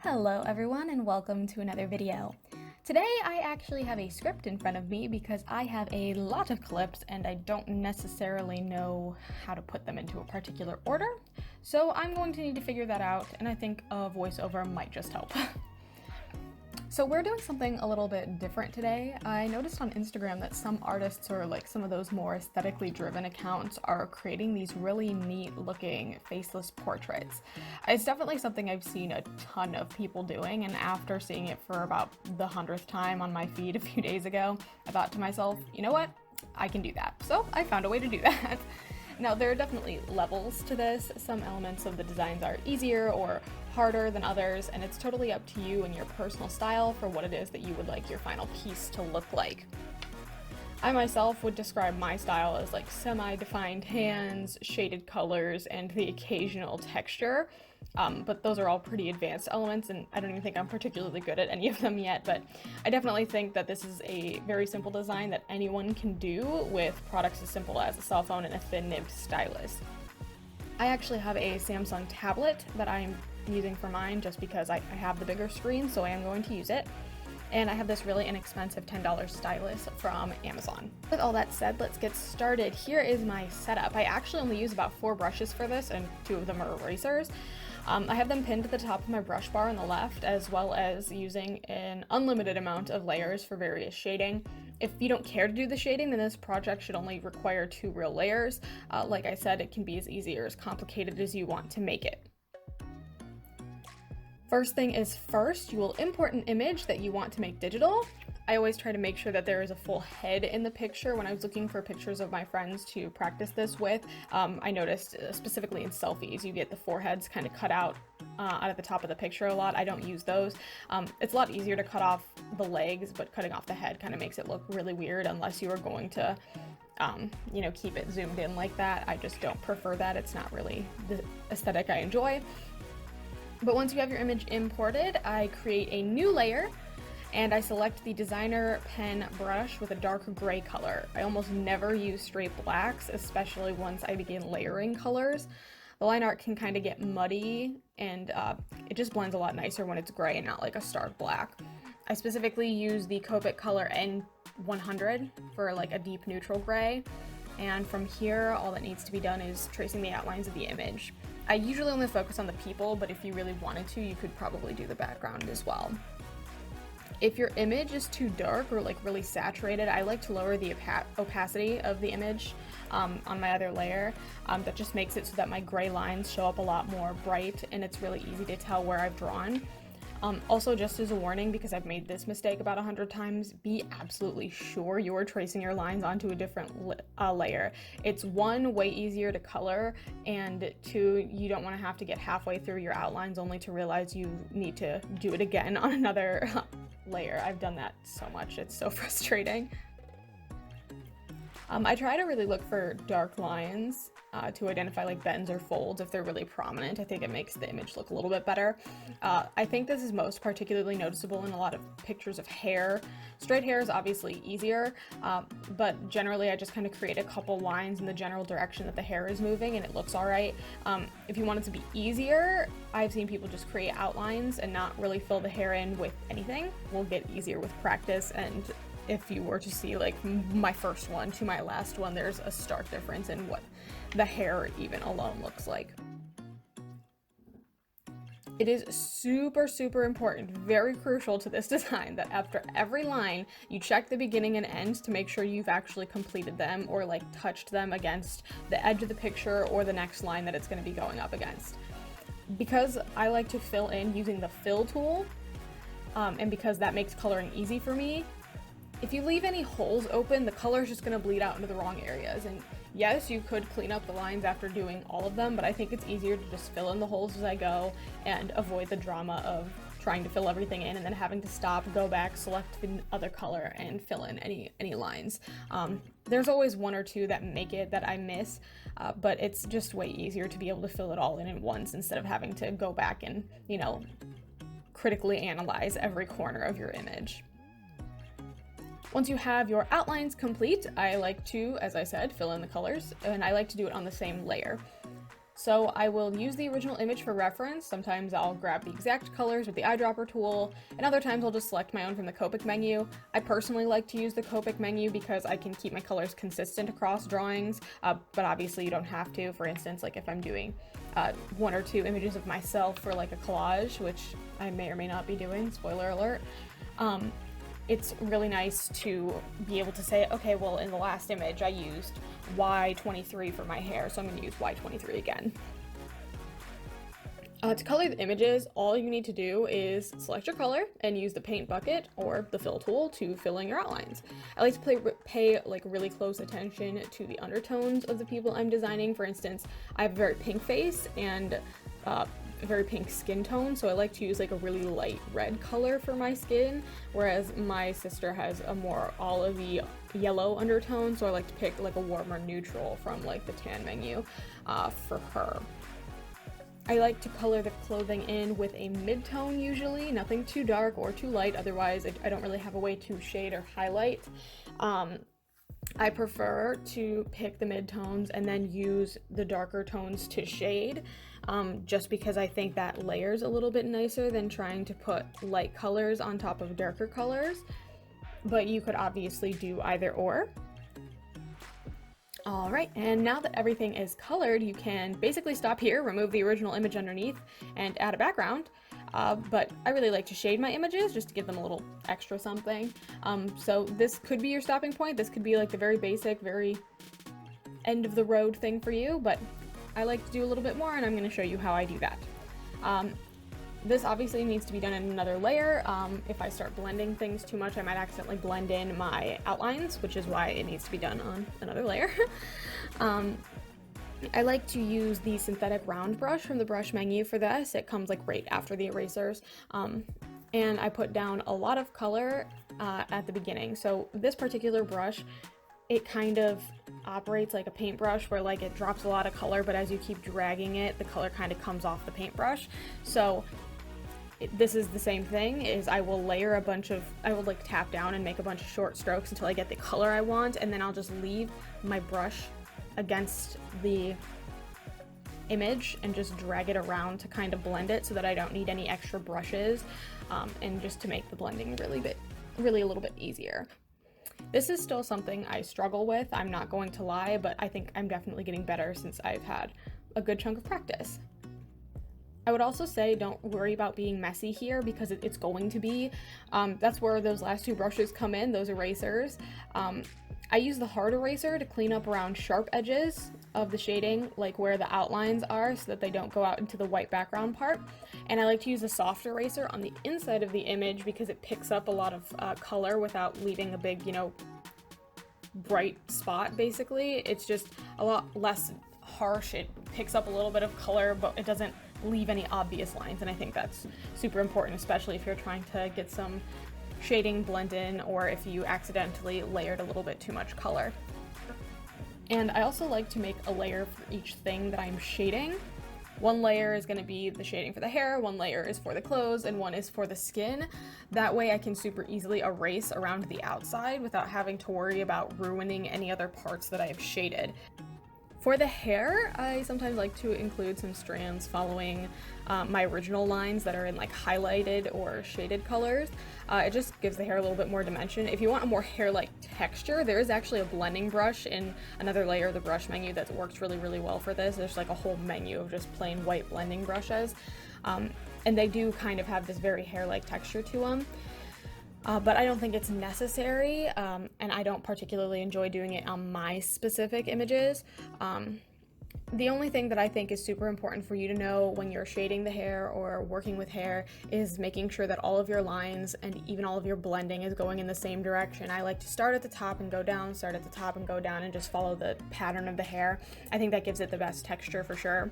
Hello everyone and welcome to another video. Today I actually have a script in front of me because I have a lot of clips and I don't necessarily know how to put them into a particular order. So I'm going to need to figure that out, and I think a voiceover might just help. So we're doing something a little bit different today. I noticed on Instagram that some artists, or like some of those more aesthetically driven accounts, are creating these really neat looking faceless portraits. It's definitely something I've seen a ton of people doing, and after seeing it for about the 100th time on my feed a few days ago, I thought to myself, you know what? I can do that. So I found a way to do that. Now, there are definitely levels to this. Some elements of the designs are easier or harder than others, and it's totally up to you and your personal style for what it is that you would like your final piece to look like. I myself would describe my style as like semi-defined hands, shaded colors, and the occasional texture. But those are all pretty advanced elements, and I don't even think I'm particularly good at any of them yet, but I definitely think that this is a very simple design that anyone can do with products as simple as a cell phone and a thin nibbed stylus. I actually have a Samsung tablet that I'm using for mine just because I have the bigger screen, so I am going to use it. And I have this really inexpensive $10 stylus from Amazon. With all that said, let's get started. Here is my setup. I actually only use about 4 brushes for this, and 2 of them are erasers. I have them pinned to the top of my brush bar on the left, as well as using an unlimited amount of layers for various shading. If you don't care to do the shading, then this project should only require 2 real layers. Like I said, it can be as easy or as complicated as you want to make it. First thing is first, you will import an image that you want to make digital. I always try to make sure that there is a full head in the picture. When I was looking for pictures of my friends to practice this with, I noticed specifically in selfies, you get the foreheads kind of cut out of the top of the picture a lot. I don't use those. It's a lot easier to cut off the legs, but cutting off the head kind of makes it look really weird unless you are going to keep it zoomed in like that. I just don't prefer that. It's not really the aesthetic I enjoy. But once you have your image imported, I create a new layer and I select the designer pen brush with a dark gray color. I almost never use straight blacks, especially once I begin layering colors. The line art can kind of get muddy, and it just blends a lot nicer when it's gray and not like a stark black. I specifically use the Copic color N100 for like a deep neutral gray. And from here, all that needs to be done is tracing the outlines of the image. I usually only focus on the people, but if you really wanted to, you could probably do the background as well. If your image is too dark or like really saturated, I like to lower the opacity of the image on my other layer. That just makes it so that my gray lines show up a lot more bright, and it's really easy to tell where I've drawn. Also, just as a warning, because I've made this mistake about 100 times, be absolutely sure you're tracing your lines onto a different layer. It's 1, way easier to color, and 2, you don't want to have to get halfway through your outlines only to realize you need to do it again on another layer. I've done that so much, it's so frustrating. I try to really look for dark lines to identify like bends or folds if they're really prominent. I think it makes the image look a little bit better. I think this is most particularly noticeable in a lot of pictures of hair. Straight hair is obviously easier, but generally I just kind of create a couple lines in the general direction that the hair is moving and it looks all right. If you want it to be easier, I've seen people just create outlines and not really fill the hair in with anything. Will get easier with practice, and if you were to see like my first one to my last one, there's a stark difference in what the hair even alone looks like. It is super important, very crucial to this design, that after every line, you check the beginning and end to make sure you've actually completed them or like touched them against the edge of the picture or the next line that it's going to be going up against. Because I like to fill in using the fill tool, and because that makes coloring easy for me, if you leave any holes open, the color is just going to bleed out into the wrong areas. And yes, you could clean up the lines after doing all of them, but I think it's easier to just fill in the holes as I go and avoid the drama of trying to fill everything in and then having to stop, go back, select the other color, and fill in any lines. There's always 1 or 2 that make it that I miss, but it's just way easier to be able to fill it all in at once instead of having to go back and, critically analyze every corner of your image. Once you have your outlines complete, I like to, as I said, fill in the colors, and I like to do it on the same layer. So I will use the original image for reference. Sometimes I'll grab the exact colors with the eyedropper tool, and other times I'll just select my own from the Copic menu. I personally like to use the Copic menu because I can keep my colors consistent across drawings, but obviously you don't have to. For instance, like if I'm doing 1 or 2 images of myself for like a collage, which I may or may not be doing, spoiler alert, it's really nice to be able to say, okay, well, in the last image I used Y23 for my hair, so I'm going to use Y23 again. To color the images, all you need to do is select your color and use the paint bucket or the fill tool to fill in your outlines. I like to pay like really close attention to the undertones of the people I'm designing. For instance, I have a very pink face and a very pink skin tone, so I like to use like a really light red color for my skin, whereas my sister has a more olivey yellow undertone, so I like to pick like a warmer neutral from like the tan menu for her. I like to color the clothing in with a mid-tone usually, nothing too dark or too light, otherwise I don't really have a way to shade or highlight. I prefer to pick the mid-tones and then use the darker tones to shade, just because I think that layers a little bit nicer than trying to put light colors on top of darker colors, but you could obviously do either or. Alright, and now that everything is colored, you can basically stop here, remove the original image underneath, and add a background. But I really like to shade my images just to give them a little extra something. So this could be your stopping point. This could be like the very basic, very end of the road thing for you, but I like to do a little bit more, and I'm going to show you how I do that. This obviously needs to be done in another layer. If I start blending things too much, I might accidentally blend in my outlines, which is why it needs to be done on another layer. I like to use the synthetic round brush from the brush menu for this. It comes like right after the erasers. And I put down a lot of color at the beginning. So this particular brush, it kind of operates like a paintbrush where like it drops a lot of color, but as you keep dragging it, the color kind of comes off the paintbrush. So this is the same thing, is I will layer a bunch of, I will like tap down and make a bunch of short strokes until I get the color I want, and then I'll just leave my brush against the image and just drag it around to kind of blend it so that I don't need any extra brushes, and just to make the blending really a little bit easier. This is still something I struggle with, I'm not going to lie, but I think I'm definitely getting better since I've had a good chunk of practice. I would also say don't worry about being messy here, because it's going to be. That's where those last 2 brushes come in, those erasers. I use the hard eraser to clean up around sharp edges of the shading, like where the outlines are, so that they don't go out into the white background part. And I like to use a soft eraser on the inside of the image because it picks up a lot of color without leaving a big, bright spot, basically. It's just a lot less harsh. It picks up a little bit of color, but it doesn't leave any obvious lines, and I think that's super important, especially if you're trying to get some shading blend in, or if you accidentally layered a little bit too much color. And I also like to make a layer for each thing that I'm shading. One layer is going to be the shading for the hair, one layer is for the clothes, and one is for the skin. That way I can super easily erase around the outside without having to worry about ruining any other parts that I have shaded. For the hair, I sometimes like to include some strands following my original lines that are in like highlighted or shaded colors. It just gives the hair a little bit more dimension. If you want a more hair-like texture, there is actually a blending brush in another layer of the brush menu that works really well for this. There's like a whole menu of just plain white blending brushes. And they do kind of have this very hair-like texture to them. But I don't think it's necessary, and I don't particularly enjoy doing it on my specific images. The only thing that I think is super important for you to know when you're shading the hair or working with hair is making sure that all of your lines and even all of your blending is going in the same direction. I like to start at the top and go down, start at the top and go down, and just follow the pattern of the hair. I think that gives it the best texture for sure.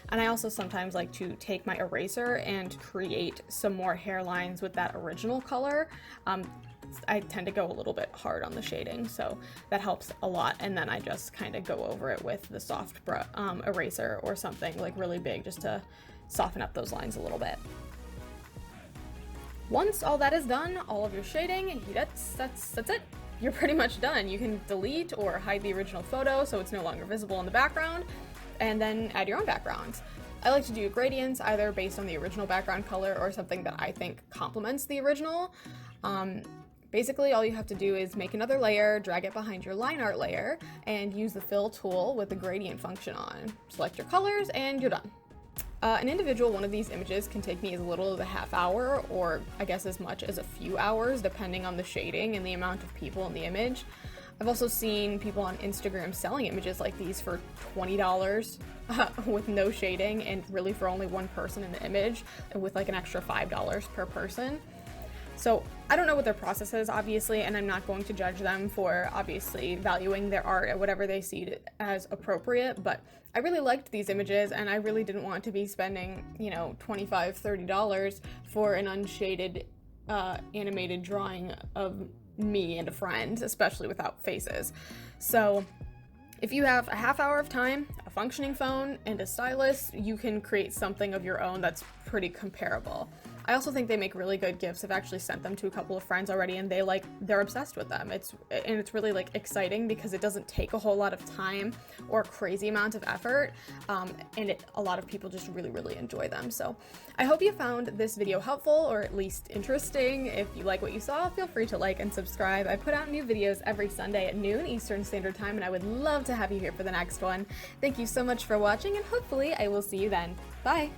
And I also sometimes like to take my eraser and create some more hairlines with that original color. I tend to go a little bit hard on the shading, so that helps a lot. And then I just kind of go over it with the soft eraser or something like really big, just to soften up those lines a little bit. Once all that is done, all of your shading, that's it. You're pretty much done. You can delete or hide the original photo so it's no longer visible in the background. and then add your own backgrounds. I like to do gradients either based on the original background color or something that I think complements the original. Basically, all you have to do is make another layer, drag it behind your line art layer, and use the fill tool with the gradient function on. Select your colors, and you're done. An individual one of these images can take me as little as a half hour, or I guess as much as a few hours, depending on the shading and the amount of people in the image. I've also seen people on Instagram selling images like these for $20 with no shading, and really for only one person in the image, with like an extra $5 per person. So I don't know what their process is, obviously, and I'm not going to judge them for obviously valuing their art at whatever they see as appropriate, but I really liked these images, and I really didn't want to be spending, $25, $30 for an unshaded animated drawing of me and a friend, especially without faces. So if you have a half hour of time, a functioning phone, and a stylus, you can create something of your own that's pretty comparable. I also think they make really good gifts. I've actually sent them to a couple of friends already, and they're obsessed with them. It's really like exciting because it doesn't take a whole lot of time or crazy amount of effort, and a lot of people just really, really enjoy them. So I hope you found this video helpful, or at least interesting. If you like what you saw, feel free to like and subscribe. I put out new videos every Sunday at noon Eastern Standard Time, and I would love to have you here for the next one. Thank you so much for watching, and hopefully I will see you then. Bye!